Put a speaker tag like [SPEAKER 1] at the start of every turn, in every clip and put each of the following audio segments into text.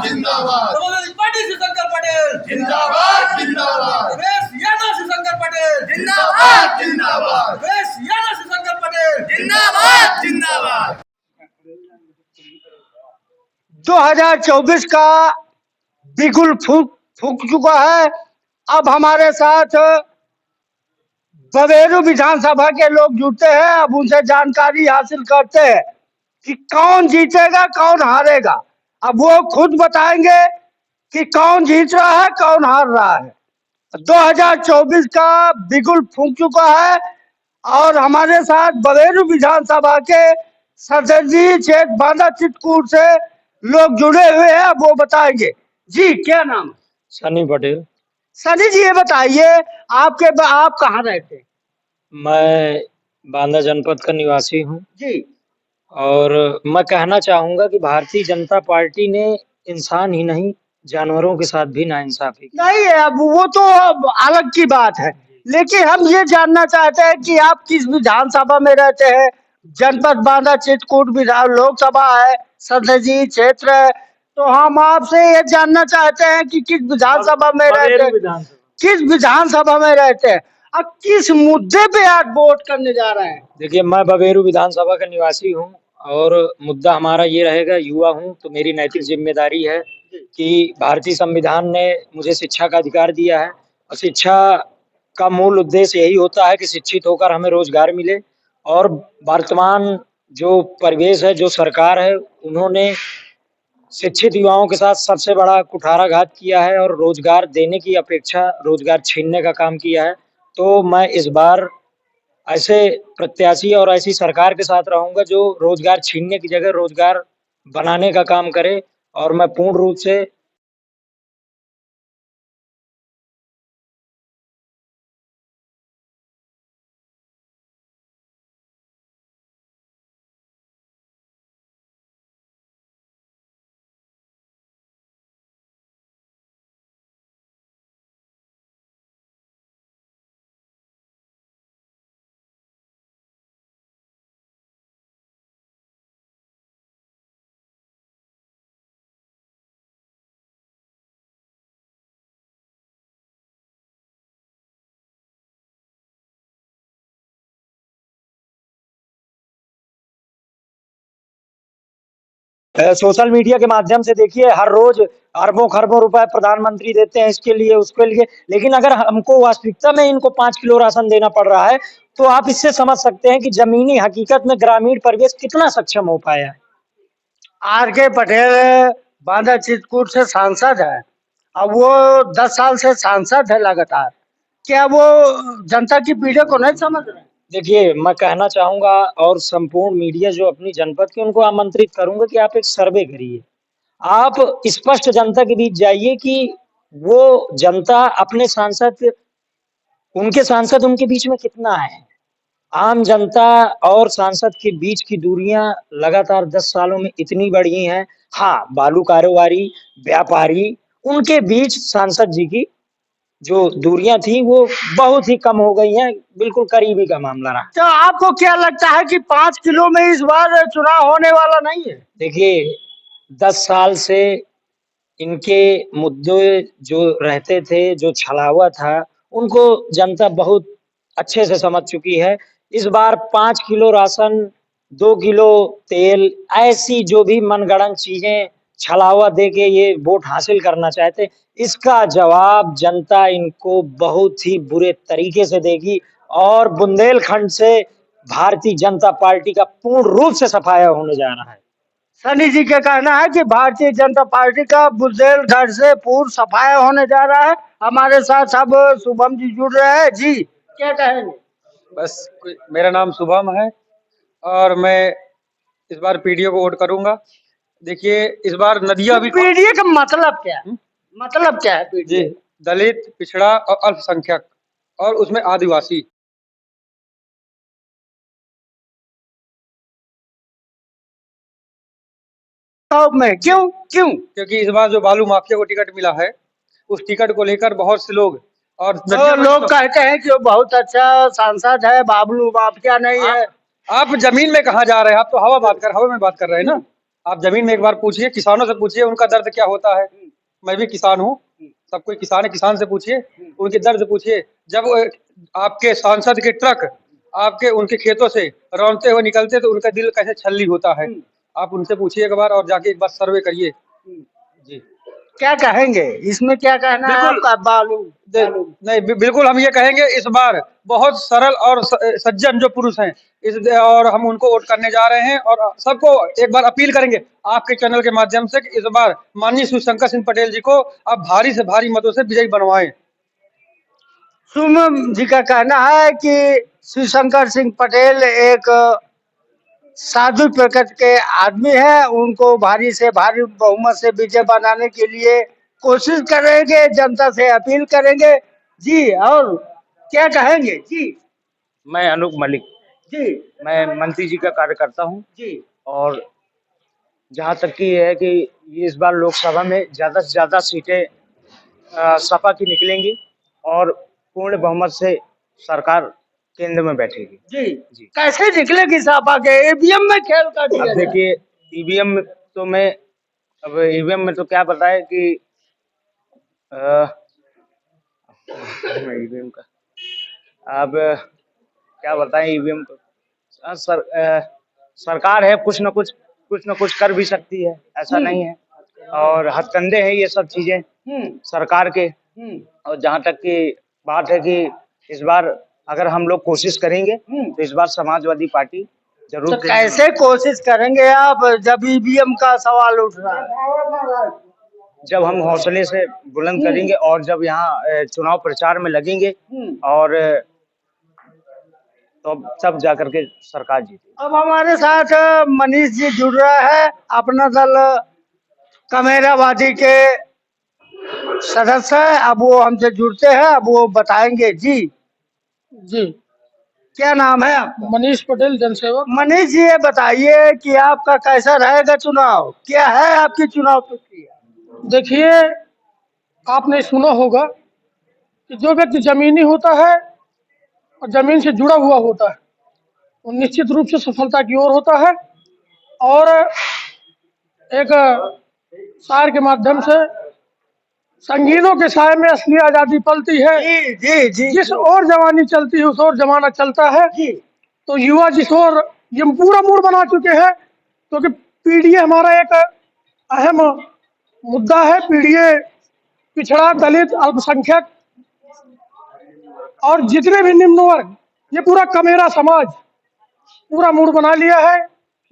[SPEAKER 1] जिंदाबाद
[SPEAKER 2] समाजवादी पार्टी से शंकर पटेल
[SPEAKER 1] जिंदाबाद जिंदाबाद
[SPEAKER 2] अखिलेश यादव से शंकर पटेल
[SPEAKER 1] जिंदाबाद जिंदाबाद
[SPEAKER 2] अखिलेश यादव से शंकर पटेल
[SPEAKER 1] जिंदाबाद जिंदाबाद
[SPEAKER 3] 2024 का बिगुल फूक चुका है। अब हमारे साथ बवेरू विधानसभा के लोग जुड़ते हैं। अब उनसे जानकारी हासिल करते हैं कि कौन जीतेगा कौन हारेगा। अब वो खुद बताएंगे कि कौन जीत रहा है कौन हार रहा है। 2024 का बिगुल फूक चुका है और हमारे साथ बवेरू विधानसभा के संसदीय क्षेत्र बांदा चित्रकूट से लोग जुड़े हुए हैं। अब वो बताएंगे। जी क्या नाम है?
[SPEAKER 4] सनी पटेल।
[SPEAKER 3] सनी जी ये बताइए आप कहाँ रहते हैं?
[SPEAKER 4] मैं बांदा जनपद का निवासी हूँ
[SPEAKER 3] जी
[SPEAKER 4] और मैं कहना चाहूंगा कि भारतीय जनता पार्टी ने इंसान ही नहीं जानवरों के साथ भी नाइंसाफी की।
[SPEAKER 3] नहीं है, अब वो तो अब अलग की बात है, लेकिन हम ये जानना चाहते हैं कि आप किस विधानसभा में रहते हैं। जनपद बांदा चित्रकूट विधान लोकसभा है, संसदीय क्षेत्र है, तो हम आपसे ये जानना चाहते हैं कि किस विधानसभा में रहते हैं, किस विधानसभा में रहते हैं और किस मुद्दे पे आज वोट करने जा रहे हैं।
[SPEAKER 4] देखिए, मैं बवेरू विधानसभा का निवासी हूँ और मुद्दा हमारा ये रहेगा, युवा हूँ तो मेरी नैतिक जिम्मेदारी है कि भारतीय संविधान ने मुझे शिक्षा का अधिकार दिया है और शिक्षा का मूल उद्देश्य यही होता है कि शिक्षित होकर हमें रोजगार मिले। और वर्तमान जो परिवेश है, जो सरकार है, उन्होंने शिक्षित युवाओं के साथ सबसे बड़ा कुठाराघात किया है और रोजगार देने की अपेक्षा रोजगार छीनने का काम किया है। तो मैं इस बार ऐसे प्रत्याशी और ऐसी सरकार के साथ रहूंगा जो रोजगार छीनने की जगह रोजगार बनाने का काम करे। और मैं पूर्ण रूप से सोशल मीडिया के माध्यम से देखिए, हर रोज अरबों खरबों रुपए प्रधानमंत्री देते हैं इसके लिए उसके लिए, लेकिन अगर हमको वास्तविकता में इनको 5 किलो राशन देना पड़ रहा है तो आप इससे समझ सकते हैं कि जमीनी हकीकत में ग्रामीण परिवेश कितना सक्षम हो पाया है।
[SPEAKER 3] आर.के. पटेल बांदा चित्रकूट से सांसद है। अब वो 10 साल से सांसद है लगातार। क्या वो जनता की पीड़ा को नहीं समझ रहे?
[SPEAKER 4] देखिए, मैं कहना चाहूंगा और संपूर्ण मीडिया जो अपनी जनपद की, उनको आमंत्रित करूंगा कि आप एक सर्वे करिए। आप स्पष्ट जनता के बीच जाइए कि वो जनता अपने सांसद, उनके सांसद उनके बीच में कितना है। आम जनता और सांसद के बीच की दूरियां लगातार 10 सालों में इतनी बढ़ी हैं। हाँ, बालू कारोबारी, व्यापारी, उनके बीच सांसद जी की जो दूरियां थी वो बहुत ही कम हो गई हैं, बिल्कुल करीबी का मामला रहा।
[SPEAKER 3] तो आपको क्या लगता है कि 5 किलो में इस बार चुनाव होने वाला नहीं है?
[SPEAKER 4] देखिए, 10 साल से इनके मुद्दे जो रहते थे, जो छलावा था, उनको जनता बहुत अच्छे से समझ चुकी है। इस बार 5 किलो राशन, 2 किलो तेल, ऐसी जो भी मनगढ़ंत चीजें छलावा दे के ये वोट हासिल करना चाहते, इसका जवाब जनता इनको बहुत ही बुरे तरीके से देगी और बुंदेलखंड से भारतीय जनता पार्टी का पूर्ण रूप से सफाया होने जा रहा है।
[SPEAKER 3] सनी जी का कहना है कि भारतीय जनता पार्टी का बुंदेलखंड से पूर्ण सफाया होने जा रहा है। हमारे साथ सब शुभम जी जुड़ रहे हैं। जी क्या कहेंगे?
[SPEAKER 5] बस मेरा नाम शुभम है और मैं इस बार पीडीओ को वोट करूंगा। देखिए, इस बार नदियां भी
[SPEAKER 3] पीडीए का मतलब क्या है? मतलब क्या है
[SPEAKER 5] जी,
[SPEAKER 3] पीडीए?
[SPEAKER 5] दलित, पिछड़ा और अल्पसंख्यक और उसमें आदिवासी।
[SPEAKER 3] में क्यों क्यों?
[SPEAKER 5] क्योंकि इस बार जो बालू माफिया को टिकट मिला है, उस टिकट को लेकर बहुत से लोग और
[SPEAKER 3] तो लोग कहते हैं कि वो बहुत अच्छा सांसद है, बाबलू माफिया नहीं है।
[SPEAKER 5] आप जमीन में कहाँ जा रहे हैं? आप तो हवा में बात कर रहे हैं ना। आप जमीन में एक बार पूछिए, किसानों से पूछिए उनका दर्द क्या होता है। मैं भी किसान हूँ, सब कोई किसान है, किसान से पूछिए, उनके दर्द पूछिए। जब आपके सांसद के ट्रक आपके उनके खेतों से रौंदते हुए निकलते तो उनका दिल कैसे छल्ली होता है। आप उनसे पूछिए एक बार और जाके एक बार सर्वे करिए। जी
[SPEAKER 3] क्या कहेंगे इसमें, क्या कहना है
[SPEAKER 5] बिल्कुल।
[SPEAKER 3] आपका बालू?
[SPEAKER 5] नहीं बिल्कुल हम ये कहेंगे इस बार बहुत सरल और सज्जन जो पुरुष हैं इस और हम उनको वोट करने जा रहे हैं और सबको एक बार अपील करेंगे आपके चैनल के माध्यम से कि इस बार माननीय शिवशंकर सिंह पटेल जी को आप भारी से भारी मतों से विजयी बनवाएं।
[SPEAKER 3] सुमन जी का कहना है कि शिवशंकर सिंह पटेल एक साधु प्रकृति के आदमी है, उनको भारी से भारी बहुमत से विजय बनाने के लिए कोशिश करेंगे, जनता से अपील करेंगे। जी और क्या कहेंगे? जी
[SPEAKER 4] मैं अनूप मलिक,
[SPEAKER 3] जी
[SPEAKER 4] मैं मंत्री जी का कार्यकर्ता हूँ।
[SPEAKER 3] जी
[SPEAKER 4] और जहाँ तक कि ये है कि ये इस बार लोकसभा में ज़्यादा से ज़्यादा सीटें सपा की निकलेंगी और पूर्ण बहुमत से सरकार केंद्र में बैठेगी।
[SPEAKER 3] जी कैसे निकलेगी सपा के? ईवीएम में खेल कर दिया
[SPEAKER 4] अब
[SPEAKER 3] जाए।
[SPEAKER 4] देखिए ईवीएम में तो मैं अब ईवीएम में तो क्या बताए कि ईवीएम का अब क्या बताएं ईवीएम को। सरकार है, कुछ न कुछ कर भी सकती है, ऐसा नहीं है। और हथकंडे हैं ये सब चीजें सरकार के। और जहाँ तक की बात है कि इस बार अगर हम लोग कोशिश करेंगे तो इस बार समाजवादी पार्टी जरूर।
[SPEAKER 3] तो कैसे कोशिश करेंगे आप जब ईवीएम का सवाल उठ रहा है?
[SPEAKER 4] जब हम हौसले से बुलंद करेंगे और जब यहाँ चुनाव प्रचार में लगेंगे और तो तब जाकर के सरकार जीती।
[SPEAKER 3] अब हमारे साथ मनीष जी जुड़ रहा है, अपना दल कमेरावादी के सदस्य है। अब वो हमसे जुड़ते हैं, अब वो बताएंगे। जी
[SPEAKER 2] जी
[SPEAKER 3] क्या नाम है आपका?
[SPEAKER 2] मनीष पटेल, जनसेवक।
[SPEAKER 3] मनीष जी ये बताइए कि आपका कैसा रहेगा चुनाव, क्या है आपकी चुनाव प्रक्रिया?
[SPEAKER 2] देखिए, आपने सुना होगा कि जो व्यक्ति जमीनी होता है और जमीन से जुड़ा हुआ होता है वो निश्चित रूप से सफलता की ओर होता है। और एक शायर के माध्यम से संगीनों के साए में असली आजादी पलती है।
[SPEAKER 3] जी जी जी
[SPEAKER 2] जिस ओर जवानी चलती है उस ओर जमाना चलता है।
[SPEAKER 3] जी
[SPEAKER 2] तो युवा जिस ओर ये पूरा मूड बना चुके हैं, क्योंकि पीडीए हमारा एक अहम मुद्दा है। पीडीए पिछड़ा, दलित, अल्पसंख्यक और जितने भी निम्न वर्ग, ये पूरा कमेरा समाज पूरा मूड बना लिया है।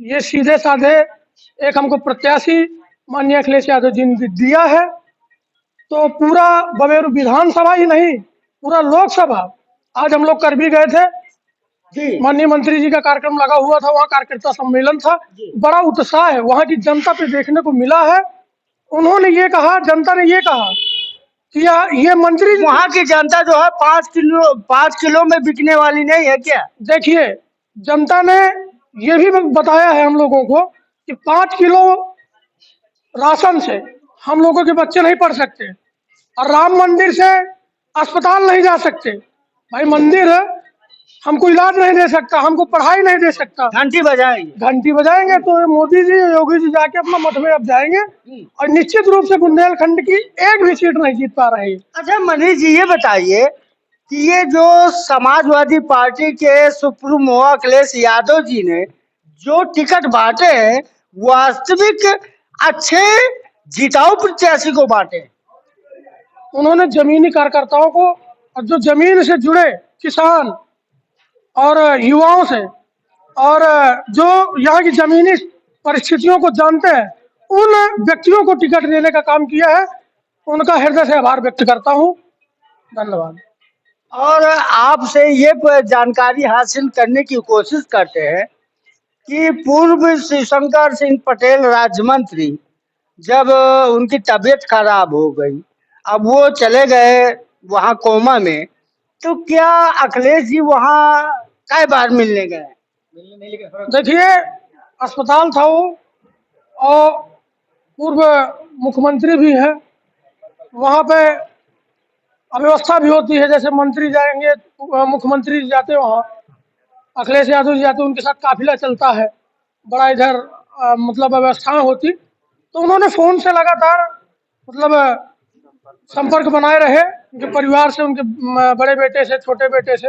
[SPEAKER 2] ये सीधे साधे एक हमको प्रत्याशी माननीय अखिलेश यादव जी ने दिया है। तो पूरा बवेरू विधानसभा ही नहीं, पूरा लोकसभा आज हम लोग कर भी गए थे।
[SPEAKER 3] जी
[SPEAKER 2] माननीय मंत्री जी का कार्यक्रम लगा हुआ था, वहाँ कार्यकर्ता सम्मेलन था। बड़ा उत्साह है वहाँ की जनता पे देखने को मिला है। उन्होंने ये कहा, जनता ने ये कहा कि ये मंत्री,
[SPEAKER 3] वहाँ की जनता जो है 5 किलो में बिकने वाली नहीं है क्या?
[SPEAKER 2] देखिए जनता ने ये भी बताया है हम लोगों को कि 5 किलो राशन से हम लोगों के बच्चे नहीं पढ़ सकते और राम मंदिर से अस्पताल नहीं जा सकते। भाई मंदिर हमको इलाज नहीं दे सकता, हमको पढ़ाई नहीं दे सकता।
[SPEAKER 3] घंटी बजाएंगे।
[SPEAKER 2] घंटी बजाएंगे तो मोदी जी, योगी जी जाके अपना मत में अब जाएंगे और निश्चित रूप से बुंदेलखंड की एक भी सीट नहीं जीत पा रहे हैं।
[SPEAKER 3] अच्छा मनीष जी ये बताइए कि ये जो समाजवादी पार्टी के सुप्रीमो अखिलेश यादव जी ने जो टिकट बांटे हैं, वास्तविक अच्छे जिताऊ प्रत्याशी को बांटे।
[SPEAKER 2] उन्होंने जमीनी कार्यकर्ताओं को और जो जमीन से जुड़े किसान और युवाओं से और जो यहाँ की जमीनी परिस्थितियों को जानते हैं, उन व्यक्तियों को टिकट देने का काम किया है। उनका हृदय से आभार व्यक्त करता हूँ। धन्यवाद।
[SPEAKER 3] और आपसे ये जानकारी हासिल करने की कोशिश करते हैं कि पूर्व शिवशंकर सिंह पटेल राज्य मंत्री जब उनकी तबीयत खराब हो गई, अब वो चले गए वहाँ कोमा में, तो क्या अखिलेश जी वहाँ कई बार मिलने गए?
[SPEAKER 2] देखिए अस्पताल था वो और पूर्व मुख्यमंत्री भी है, वहाँ पे अव्यवस्था भी होती है। जैसे मंत्री जाएंगे, मुख्यमंत्री जाते वहाँ, अखिलेश यादव जी जाते, उनके साथ काफिला चलता है। बड़ा इधर मतलब व्यवस्थाएं होती, तो उन्होंने फ़ोन से लगातार मतलब संपर्क बनाए रहे उनके परिवार से, उनके बड़े बेटे से, छोटे बेटे से।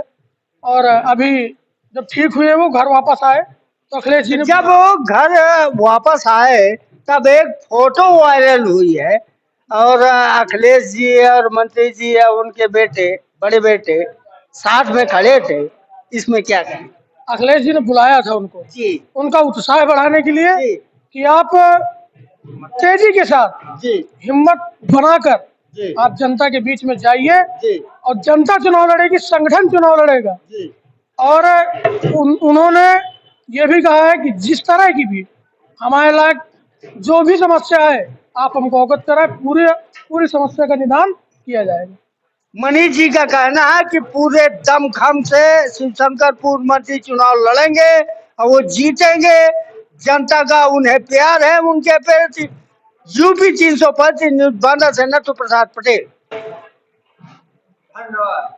[SPEAKER 2] और अभी जब ठीक हुए वो घर वापस आए तो अखिलेश जी ने
[SPEAKER 3] जब वो घर वापस आए तब एक फोटो वायरल हुई है और अखिलेश जी और मंत्री जी और उनके बेटे, बड़े बेटे साथ में खड़े थे। इसमें क्या कहें?
[SPEAKER 2] अखिलेश जी ने बुलाया था उनको,
[SPEAKER 3] जी
[SPEAKER 2] उनका उत्साह बढ़ाने के लिए
[SPEAKER 3] जी
[SPEAKER 2] कि आप तेजी के साथ,
[SPEAKER 3] जी
[SPEAKER 2] हिम्मत बनाकर
[SPEAKER 3] जी
[SPEAKER 2] आप जनता के बीच में जाइए,
[SPEAKER 3] जी
[SPEAKER 2] और जनता चुनाव लड़ेगी, संगठन चुनाव लड़ेगा।
[SPEAKER 3] जी
[SPEAKER 2] और उन्होंने ये भी कहा है कि जिस तरह की भी हमारे लायक जो भी समस्या है आप हमको अवगत कराएं, पूरी समस्या का निदान किया जाएगा।
[SPEAKER 3] मनीष जी का कहना है कि पूरे दमखम से शिवशंकरपुर मंत्री चुनाव लड़ेंगे और वो जीतेंगे। जनता का उन्हें प्यार है उनके प्रति। यूपी 305 न्यूज़ बांदा से नटू प्रसाद पटेल। धन्यवाद।